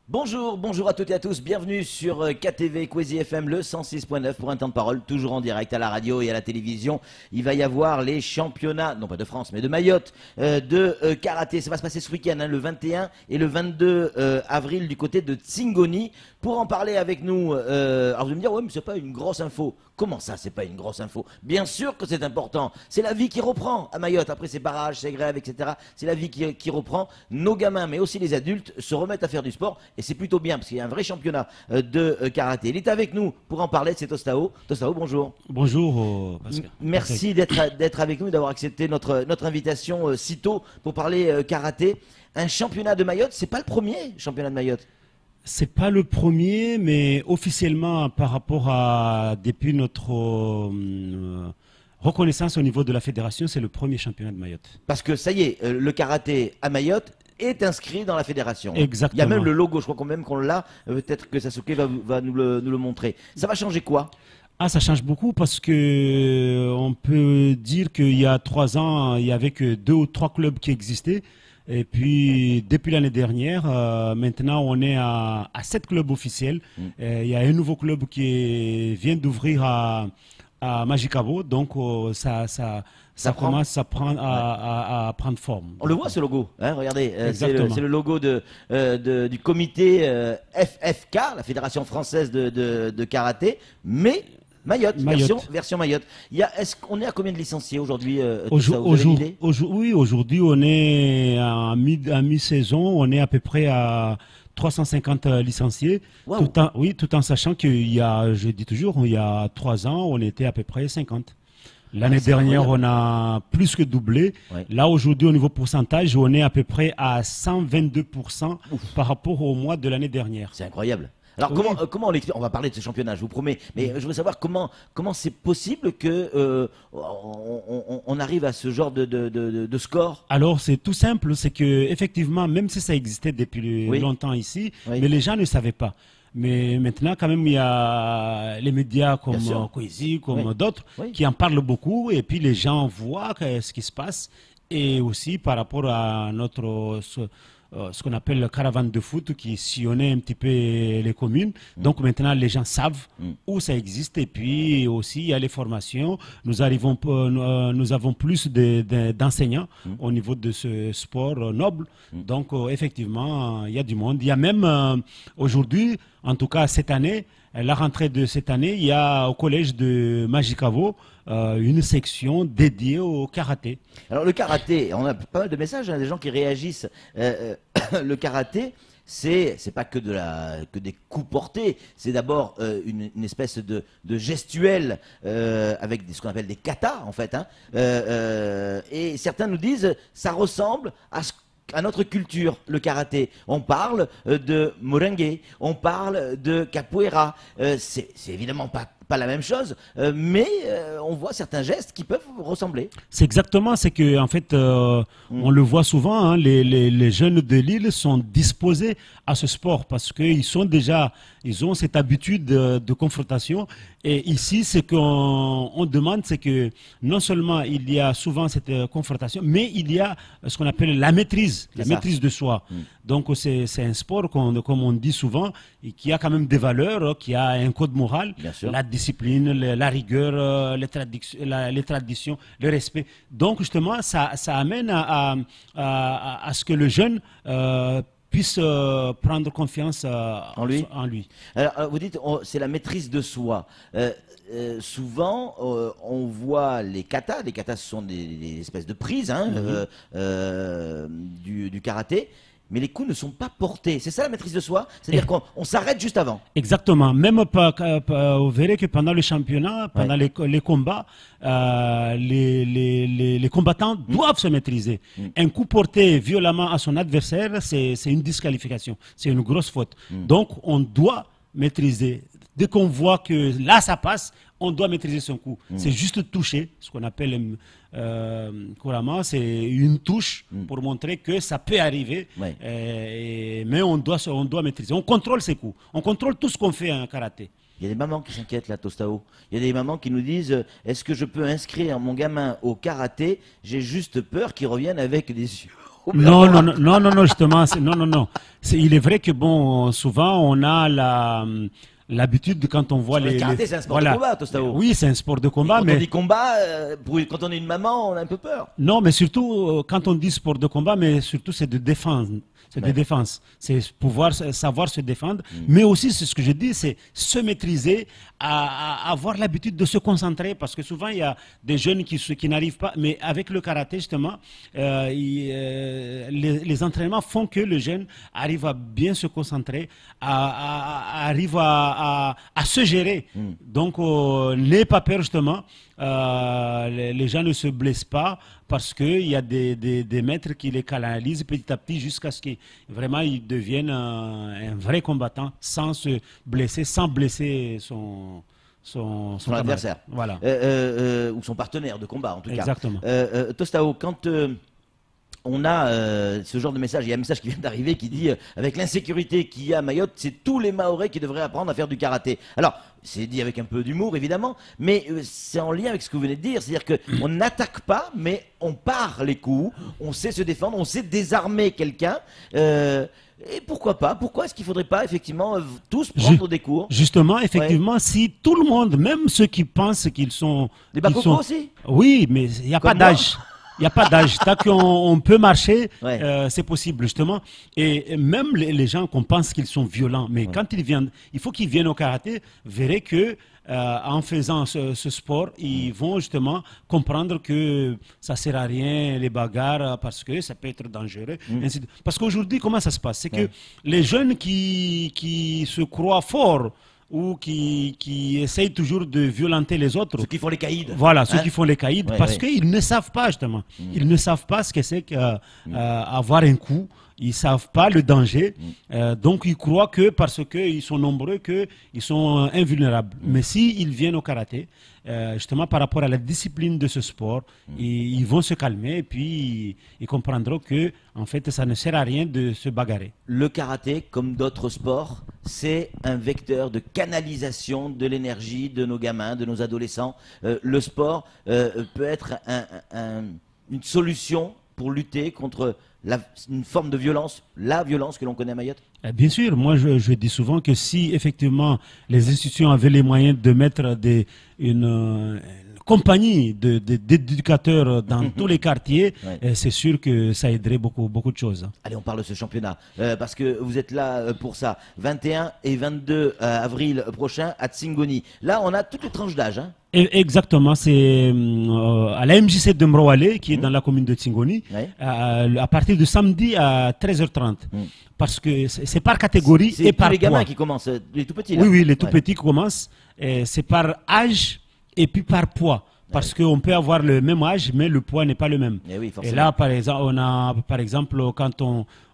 Bonjour, bonjour à toutes et à tous, bienvenue sur KTV Kwezi FM, le 106.9 pour un temps de parole, toujours en direct à la radio et à la télévision. Il va y avoir les championnats, non pas de France, mais de Mayotte, de karaté. Ça va se passer ce week-end, le 21 et le 22 avril du côté de Tsingoni. Pour en parler avec nous, alors vous allez me dire, ouais mais c'est pas une grosse info. Comment ça, c'est pas une grosse info? Bien sûr que c'est important, c'est la vie qui reprend à Mayotte, après ces barrages, ces grèves, etc. C'est la vie qui reprend. Nos gamins, mais aussi les adultes, se remettent à faire du sport. Et c'est plutôt bien, parce qu'il y a un vrai championnat de karaté. Il est avec nous pour en parler, c'est Tostao. Tostao, bonjour. Bonjour Pascal. Merci d'être avec nous, d'avoir accepté notre invitation si tôt pour parler karaté. Un championnat de Mayotte, c'est pas le premier championnat de Mayotte. C'est pas le premier, mais officiellement par rapport à depuis notre reconnaissance au niveau de la fédération, c'est le premier championnat de Mayotte. Parce que ça y est, le karaté à Mayotte est inscrit dans la fédération. Exactement. Il y a même le logo, je crois qu'on même qu'on l'a. Peut-être que Sasuke va nous le montrer. Ça va changer quoi? Ah, ça change beaucoup parce que on peut dire qu'il y a 3 ans, il y avait que 2 ou 3 clubs qui existaient. Et puis, depuis l'année dernière, maintenant, on est à 7 clubs officiels. Il y a un nouveau club qui vient d'ouvrir à Magicabo. Donc, ça commence à prendre forme. On le voit ce logo, hein, regardez, c'est le logo du comité FFK, la Fédération Française de Karaté, mais Mayotte. Version Mayotte. Est-ce qu'on est à combien de licenciés aujourd'hui? Oui, aujourd'hui on est à mi-saison, on est à peu près à 350 licenciés, wow. tout en sachant qu'il y a, je dis toujours, il y a 3 ans, on était à peu près 50. L'année dernière, incroyable. On a plus que doublé. Ouais. Là, aujourd'hui, au niveau pourcentage, on est à peu près à 122% par rapport au mois de l'année dernière. C'est incroyable. Alors oui. comment on l'explique? On va parler de ce championnat, je vous promets. Mais je veux savoir comment c'est possible que on arrive à ce genre de score. Alors c'est tout simple, c'est que effectivement, même si ça existait depuis longtemps ici, mais les gens ne savaient pas. Mais maintenant, quand même, il y a les médias comme Kwezi, comme d'autres, qui en parlent beaucoup. Et puis les gens voient ce qui se passe. Et aussi par rapport à notre ce qu'on appelle le caravane de foot qui sillonnait un petit peu les communes. Donc maintenant, les gens savent où ça existe. Et puis aussi, il y a les formations. Nous avons plus d'enseignants au niveau de ce sport noble. Donc effectivement, il y a du monde. Il y a même aujourd'hui, en tout cas cette année, la rentrée de cette année, il y a au collège de Magicavo une section dédiée au karaté. Alors le karaté, on a pas mal de messages, des gens qui réagissent. Le karaté, c'est pas que des coups portés, c'est d'abord une espèce de gestuelle avec ce qu'on appelle des katas en fait. Et certains nous disent ça ressemble à notre culture, le karaté. On parle de moringue, on parle de capoeira. C'est évidemment pas la même chose, mais on voit certains gestes qui peuvent ressembler. C'est exactement, c'est que en fait, on le voit souvent, hein, les jeunes de l'île sont disposés à ce sport parce qu'ils ont cette habitude de confrontation. Et ici, ce qu'on demande, c'est que non seulement il y a souvent cette confrontation, mais il y a ce qu'on appelle la maîtrise de soi. Donc c'est un sport, comme on dit souvent, et qui a quand même des valeurs, qui a un code moral, la discipline, la rigueur, les traditions, le respect. Donc justement, ça amène à ce que le jeune puisse prendre confiance en lui. Alors, vous dites, c'est la maîtrise de soi. Souvent, on voit les katas. Les katas, ce sont des espèces de prises du karaté. Mais les coups ne sont pas portés. C'est ça la maîtrise de soi? C'est-à-dire qu'on s'arrête juste avant. Exactement. Même vous verrez que pendant le championnat, pendant les combats, les combattants doivent se maîtriser. Un coup porté violemment à son adversaire, c'est une disqualification. C'est une grosse faute. Donc, on doit maîtriser. Dès qu'on voit que là, ça passe, on doit maîtriser son coup. C'est juste toucher, ce qu'on appelle couramment, c'est une touche pour montrer que ça peut arriver. Mais on doit maîtriser. On contrôle ses coups. On contrôle tout ce qu'on fait en karaté. Il y a des mamans qui s'inquiètent là, Tostao. Il y a des mamans qui nous disent est-ce que je peux inscrire mon gamin au karaté? J'ai juste peur qu'il revienne avec des yeux Non, non, non, non, non, non, justement, non, non, non. Il est vrai que bon, souvent on a l'habitude quand on voit le karaté, c'est un sport de combat, Tostao. Oui, c'est un sport de combat, mais quand on dit combat, quand on est une maman, on a un peu peur. Non, mais surtout quand on dit sport de combat, mais surtout c'est de défense. C'est de défense. C'est pouvoir savoir se défendre. Mais aussi, c'est ce que je dis, c'est se maîtriser, avoir l'habitude de se concentrer. Parce que souvent, il y a des jeunes qui n'arrivent pas. Mais avec le karaté, justement, les entraînements font que le jeune arrive à bien se concentrer, arrive à se gérer. Donc, n'ayez pas peur, justement. Les gens ne se blessent pas parce qu'il y a des maîtres qui les canalisent petit à petit jusqu'à ce qu'ils vraiment ils deviennent un vrai combattant sans se blesser, sans blesser son adversaire. Voilà. Ou son partenaire de combat en tout cas. Exactement. Tostao, quand on a ce genre de message, il y a un message qui vient d'arriver qui dit avec l'insécurité qu'il y a à Mayotte, c'est tous les Mahorais qui devraient apprendre à faire du karaté. Alors, c'est dit avec un peu d'humour évidemment, mais c'est en lien avec ce que vous venez de dire, c'est-à-dire qu'on n'attaque pas, mais on part les coups, on sait se défendre, on sait désarmer quelqu'un. Et pourquoi pas? Pourquoi est-ce qu'il ne faudrait pas effectivement tous prendre des cours? Justement, effectivement, si tout le monde, même ceux qui pensent qu'ils sont... Des bakoko aussi? Oui, mais il n'y a pas d'âge. Il n'y a pas d'âge. Tant qu'on peut marcher, c'est possible, justement. Et même les gens qu'on pense qu'ils sont violents, mais quand ils viennent, il faut qu'ils viennent au karaté, verrez que en faisant ce sport, ils vont justement comprendre que ça ne sert à rien, les bagarres, parce que ça peut être dangereux. Parce qu'aujourd'hui, comment ça se passe? C'est que les jeunes qui se croient forts, ou qui essayent toujours de violenter les autres. Ceux qui font les caïds. Voilà, ceux qui font les caïds, parce qu'ils ne savent pas, justement. Ils ne savent pas ce que c'est qu'avoir un coup. Ils ne savent pas le danger. Donc, ils croient que parce qu'ils sont nombreux, qu'ils sont invulnérables. Mais s'ils viennent au karaté, justement par rapport à la discipline de ce sport, ils vont se calmer et puis ils comprendront que en fait, ça ne sert à rien de se bagarrer. Le karaté, comme d'autres sports, c'est un vecteur de canalisation de l'énergie de nos gamins, de nos adolescents. Le sport peut être une solution pour lutter contre une forme de violence, la violence que l'on connaît à Mayotte. Bien sûr, moi je dis souvent que si effectivement les institutions avaient les moyens de mettre une compagnie d'éducateurs dans tous les quartiers, c'est sûr que ça aiderait beaucoup de choses. Allez, on parle de ce championnat, parce que vous êtes là pour ça. 21 et 22 avril prochain à Tsingoni. Là, on a toutes les tranches d'âge. Hein. Exactement, c'est à la MJC de Mroale, qui est dans la commune de Tsingoni, à partir de samedi à 13h30. Parce que c'est par catégorie et par poids. C'est les gamins qui commencent, les tout petits là. Oui, les tout petits qui commencent. C'est par âge et puis par poids. Parce qu'on peut avoir le même âge, mais le poids n'est pas le même. Et là, par exemple, quand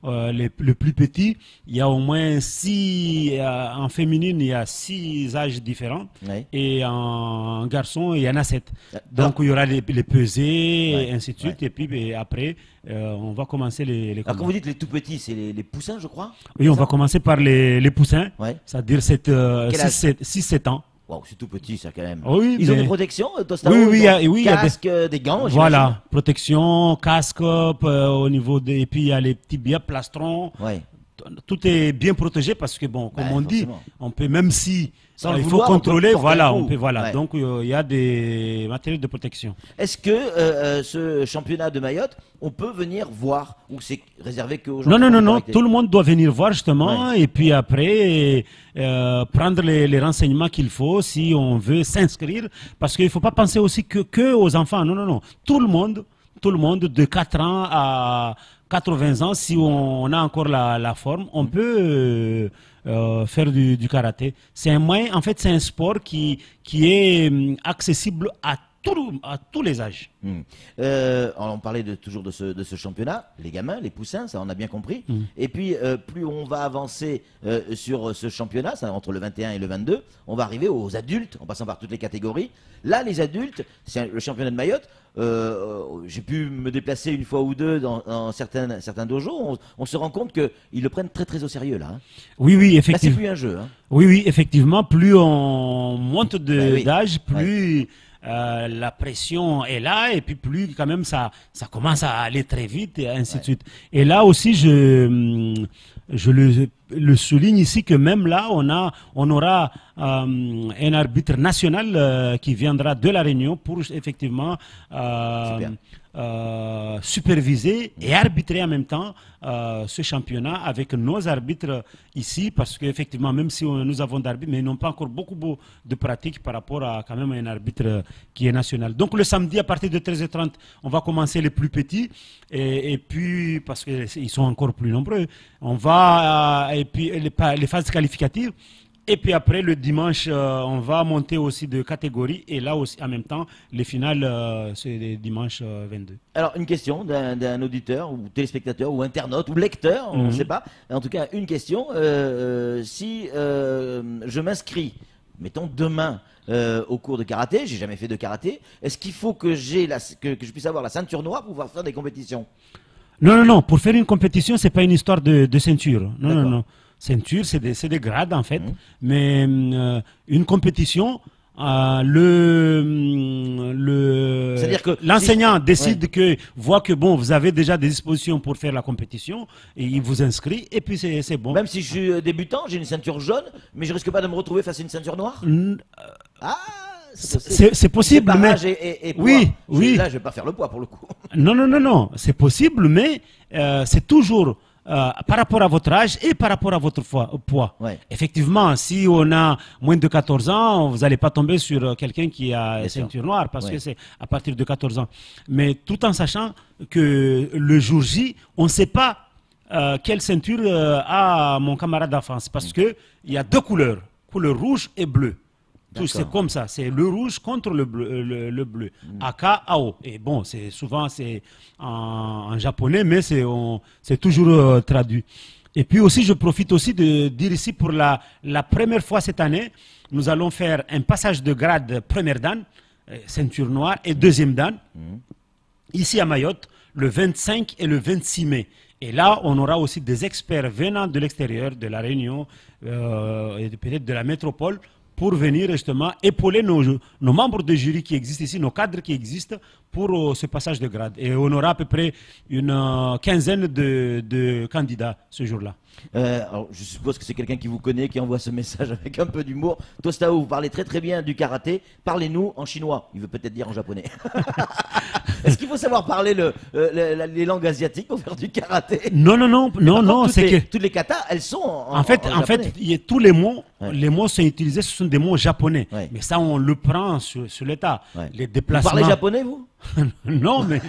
le plus petit, il y a au moins 6, en féminine, il y a 6 âges différents. Et en garçon, il y en a 7. Donc, il y aura les pesées, et ainsi de suite. Et puis après, on va commencer les combats. Alors, quand vous dites les tout petits, c'est les poussins, je crois? Oui, on va commencer par les poussins. C'est-à-dire 6-7 ans. Wow, c'est tout petit ça quand même. Ils ont des protections, Tostao? Oui, casque, des gants. Voilà, protection, casque, au niveau des, et puis il y a les petits billets, plastrons. Tout est bien protégé parce que bon, comme on dit, on peut même si il faut contrôler, voilà. Donc il y a des matériels de protection. Est-ce que ce championnat de Mayotte, on peut venir voir ou c'est réservé qu'aux gens? Non, tout le monde doit venir voir justement et puis après prendre les renseignements qu'il faut si on veut s'inscrire, parce qu'il ne faut pas penser aussi que aux enfants. Non, tout le monde de 4 ans à 80 ans, si on a encore la forme, on peut faire du karaté. C'est un moyen, en fait, c'est un sport qui est accessible à tous les âges. On parlait toujours de ce championnat, les gamins, les poussins, ça on a bien compris. Et puis plus on va avancer sur ce championnat, ça, entre le 21 et le 22, on va arriver aux adultes, en passant par toutes les catégories. Là, les adultes, c'est le championnat de Mayotte. J'ai pu me déplacer une fois ou deux dans certains dojos. On se rend compte qu'ils le prennent très très au sérieux là. Hein. Oui, effectivement. Là, c'est plus un jeu. Hein. Oui, effectivement. Plus on monte d'âge, plus la pression est là, et puis plus quand même ça commence à aller très vite, et ainsi de suite. Et là aussi, je le souligne ici que même là, on aura un arbitre national qui viendra de La Réunion pour effectivement superviser et arbitrer en même temps ce championnat avec nos arbitres ici, parce qu'effectivement, même si nous avons d'arbitres, mais ils n'ont pas encore beaucoup de pratiques par rapport à quand même un arbitre qui est national. Donc le samedi, à partir de 13h30, on va commencer les plus petits, et puis, parce qu'ils sont encore plus nombreux, on va, et puis les phases qualificatives. Et puis après, le dimanche, on va monter aussi de catégorie. Et là aussi, en même temps, les finales, c'est les dimanches 22. Alors, une question d'un auditeur, ou téléspectateur, ou internaute, ou lecteur, on ne sait pas. En tout cas, une question. Si je m'inscris, mettons demain, au cours de karaté, j'ai jamais fait de karaté, est-ce qu'il faut que je puisse avoir la ceinture noire pour pouvoir faire des compétitions? Non. Pour faire une compétition, c'est pas une histoire de ceinture. Non. Ceinture, c'est des grades en fait, mais une compétition, l'enseignant décide voit que bon, vous avez déjà des dispositions pour faire la compétition, et il vous inscrit, et puis c'est bon. Même si je suis débutant, j'ai une ceinture jaune, mais je risque pas de me retrouver face à une ceinture noire? C'est possible, mais oui. Là, je vais pas faire le poids pour le coup. Non, c'est possible, mais c'est toujours par rapport à votre âge et par rapport à votre poids. Effectivement, si on a moins de 14 ans, vous n'allez pas tomber sur quelqu'un qui a une ceinture noire, parce que c'est à partir de 14 ans. Mais tout en sachant que le jour J, on ne sait pas quelle ceinture a mon camarade d'enfance, parce qu'il y a deux couleur rouge et bleu. C'est comme ça, c'est le rouge contre le bleu, Aka, Ao. Et bon, souvent c'est en japonais, mais c'est toujours traduit. Et puis aussi, je profite aussi de dire ici, pour la première fois cette année, nous allons faire un passage de grade première dan, ceinture noire, et deuxième dan, ici à Mayotte, le 25 et le 26 mai. Et là, on aura aussi des experts venant de l'extérieur, de La Réunion, et peut-être de la métropole, pour venir justement épauler nos membres de jury qui existent ici, nos cadres qui existent, pour ce passage de grade. Et on aura à peu près une quinzaine de candidats ce jour-là. Alors, je suppose que c'est quelqu'un qui vous connaît, qui envoie ce message avec un peu d'humour. Tostao, vous parlez très très bien du karaté. Parlez-nous en chinois. Il veut peut-être dire en japonais. Est-ce qu'il faut savoir parler les langues asiatiques pour faire du karaté? Non. Toutes les katas, elles sont en japonais. Tous les mots sont utilisés, ce sont des mots japonais. Mais ça, on le prend sur l'état. Les déplacements. Vous parlez japonais, vous? Non, mais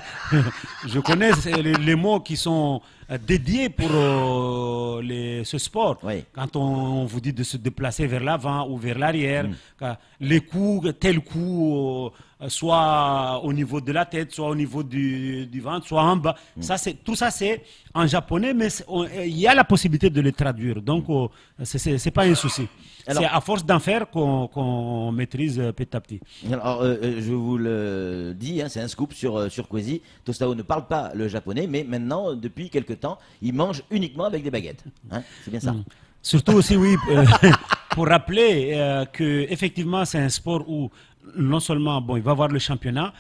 je connais les mots qui sont dédiés pour ce sport. Quand on vous dit de se déplacer vers l'avant ou vers l'arrière, les coups, tel coup, soit au niveau de la tête, soit au niveau du ventre, soit en bas. Tout ça, c'est en japonais, mais il y a la possibilité de les traduire. Donc, c'est pas un souci. C'est à force d'en faire qu'on maîtrise petit à petit. Alors, je vous le dis, c'est un scoop sur Kwesi. Tostao ne parle pas le japonais, mais maintenant, depuis quelque temps, il mange uniquement avec des baguettes. C'est bien ça. Surtout aussi, oui, pour rappeler que effectivement, c'est un sport où non seulement il va y avoir le championnat,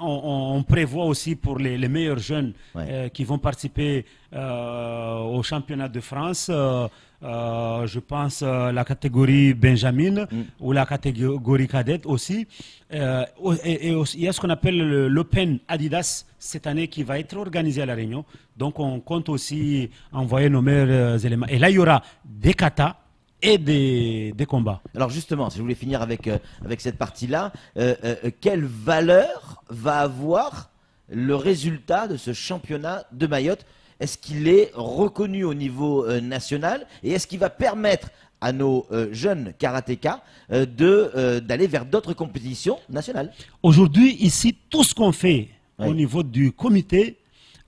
on prévoit aussi pour les meilleurs jeunes qui vont participer au championnat de France. Je pense la catégorie Benjamin ou la catégorie cadette aussi. Et il y a ce qu'on appelle l'Open Adidas cette année qui va être organisé à La Réunion. Donc on compte aussi envoyer nos meilleurs éléments. Et là, il y aura des katas et des combats. Alors justement, si je voulais finir avec cette partie-là, quelle valeur va avoir le résultat de ce championnat de Mayotte? Est-ce qu'il est reconnu au niveau national, et est-ce qu'il va permettre à nos jeunes karatékas d'aller vers d'autres compétitions nationales? Aujourd'hui, ici, tout ce qu'on fait au niveau du comité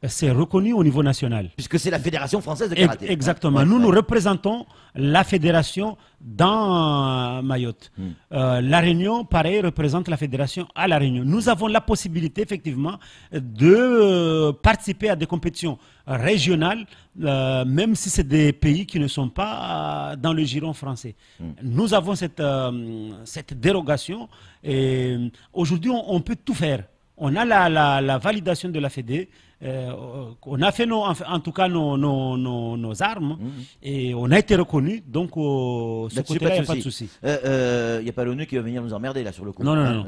c'est reconnu au niveau national. Puisque c'est la Fédération française de karaté. Exactement. Nous représentons la fédération dans Mayotte. La Réunion, pareil, représente la fédération à La Réunion. Nous avons la possibilité, effectivement, de participer à des compétitions régionales, même si c'est des pays qui ne sont pas dans le giron français. Nous avons cette dérogation et aujourd'hui, on peut tout faire. On a la validation de la Fédé. On a fait en tout cas nos armes et on a été reconnu, donc ce côté-là, il n'y a pas de souci. Il n'y a pas l'ONU qui va venir nous emmerder là sur le coup. Non.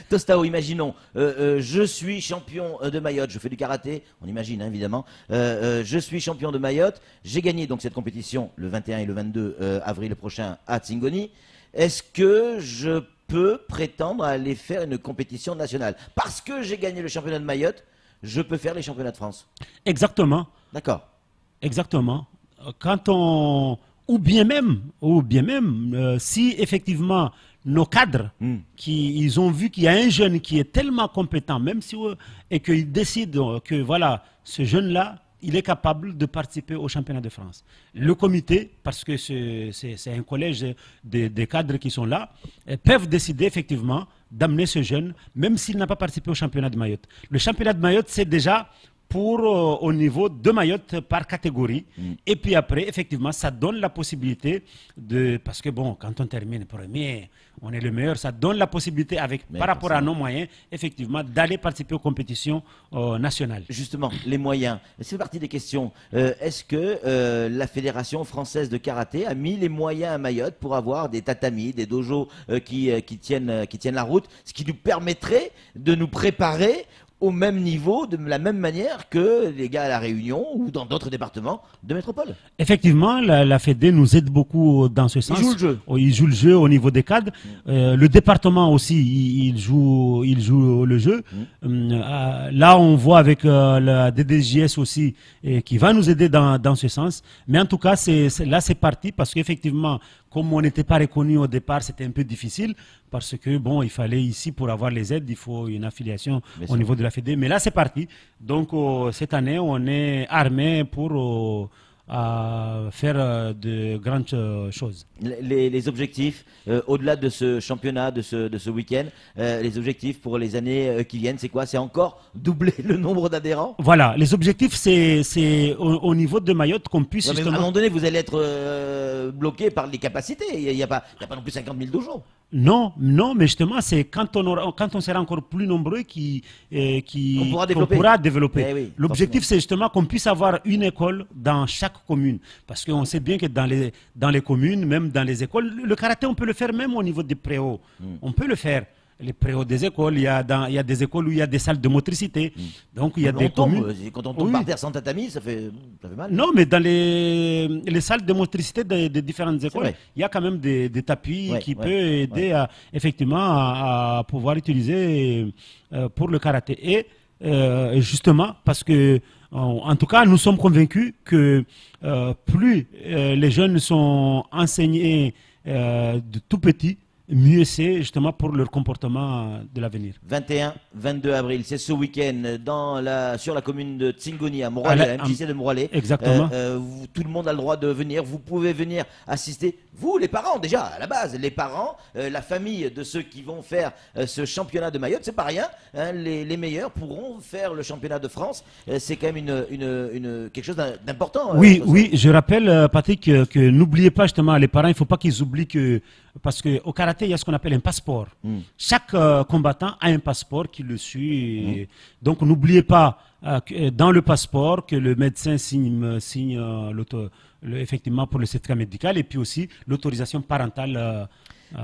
Tostao, imaginons, je suis champion de Mayotte, je fais du karaté, on imagine hein, évidemment, je suis champion de Mayotte, j'ai gagné donc cette compétition le 21 et le 22 avril prochain à Tsingoni. Est-ce que je peux prétendre à aller faire une compétition nationale? Parce que j'ai gagné le championnat de Mayotte, je peux faire les championnats de France. Exactement. D'accord. Exactement. Ou bien même, si effectivement nos cadres, ils ont vu qu'il y a un jeune qui est tellement compétent, même si et qu'ils décident que voilà, ce jeune-là, il est capable de participer au championnat de France. Le comité, parce que c'est un collège des cadres qui sont là, peuvent décider effectivement d'amener ce jeune, même s'il n'a pas participé au championnat de Mayotte. Le championnat de Mayotte, c'est déjà au niveau de Mayotte par catégorie. Et puis après, effectivement, ça donne la possibilité parce que bon, quand on termine premier, on est le meilleur, ça donne la possibilité, par rapport à nos moyens, effectivement, d'aller participer aux compétitions nationales. Justement, les moyens, c'est partie des questions. Est-ce que la Fédération française de karaté a mis les moyens à Mayotte pour avoir des tatamis, des dojos qui tiennent la route, ce qui nous permettrait de nous préparer au même niveau, de la même manière que les gars à La Réunion ou dans d'autres départements de métropole? Effectivement, la Fédé nous aide beaucoup dans ce sens. Ils jouent le jeu. Ils jouent le jeu au niveau des cadres. Le département aussi, il joue le jeu. Là, on voit avec la DDJS aussi qui va nous aider dans ce sens. Mais en tout cas, là, c'est parti parce qu'effectivement, comme on n'était pas reconnu au départ, c'était un peu difficile parce que bon, il fallait ici pour avoir les aides, il faut une affiliation au niveau de la Fédé. Mais là, c'est parti. Donc cette année, on est armé pour faire de grandes choses. Les objectifs, au-delà de ce championnat, de ce week-end, les objectifs pour les années qui viennent, c'est quoi? C'est encore doubler le nombre d'adhérents? Voilà, les objectifs, c'est au niveau de Mayotte qu'on puisse mais à un moment donné, vous allez être bloqué par les capacités. Il n'y a pas non plus 50 000 dojos. Non, mais justement, c'est quand on sera encore plus nombreux qu'on pourra développer. Eh oui, l'objectif, c'est justement qu'on puisse avoir une école dans chaque commune. Parce qu'on sait bien que dans les communes, même dans les écoles, le karaté, on peut le faire même au niveau des préaux. On peut le faire. Les préaux des écoles, il y a des écoles où il y a des salles de motricité. Donc il y a des communes. Quand on tombe par terre sans tatami, ça fait mal. Non, mais dans les salles de motricité des différentes écoles, il y a quand même des tapis qui peuvent aider effectivement à pouvoir utiliser pour le karaté. Et justement, parce que en tout cas, nous sommes convaincus que plus les jeunes sont enseignés de tout petit, mieux c'est justement pour leur comportement de l'avenir. 21-22 avril, c'est ce week-end sur la commune de Tsingoni à Moralé, à MJC de Moralé. Exactement. Tout le monde a le droit de venir, vous pouvez venir assister, vous les parents déjà à la base, les parents, la famille de ceux qui vont faire ce championnat de Mayotte, c'est pas rien, hein, les meilleurs pourront faire le championnat de France, c'est quand même quelque chose d'important. Oui, je rappelle Patrick que n'oubliez pas justement les parents, il ne faut pas qu'ils oublient que, parce qu'au karaté, il y a ce qu'on appelle un passeport. Chaque combattant a un passeport qui le suit. Donc n'oubliez pas dans le passeport que le médecin signe effectivement pour le certificat médical et puis aussi l'autorisation parentale.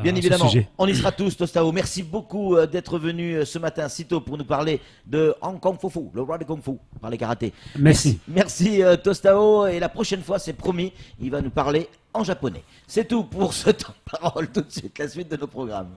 Bien évidemment, on y sera tous, Tostao. Merci beaucoup d'être venu ce matin si tôt pour nous parler de Hong Kong Fu Fu, le roi de Kung Fu, par les karatés. Merci. Merci Tostao, et la prochaine fois, c'est promis, il va nous parler en japonais. C'est tout pour ce temps de parole. Tout de suite, la suite de nos programmes.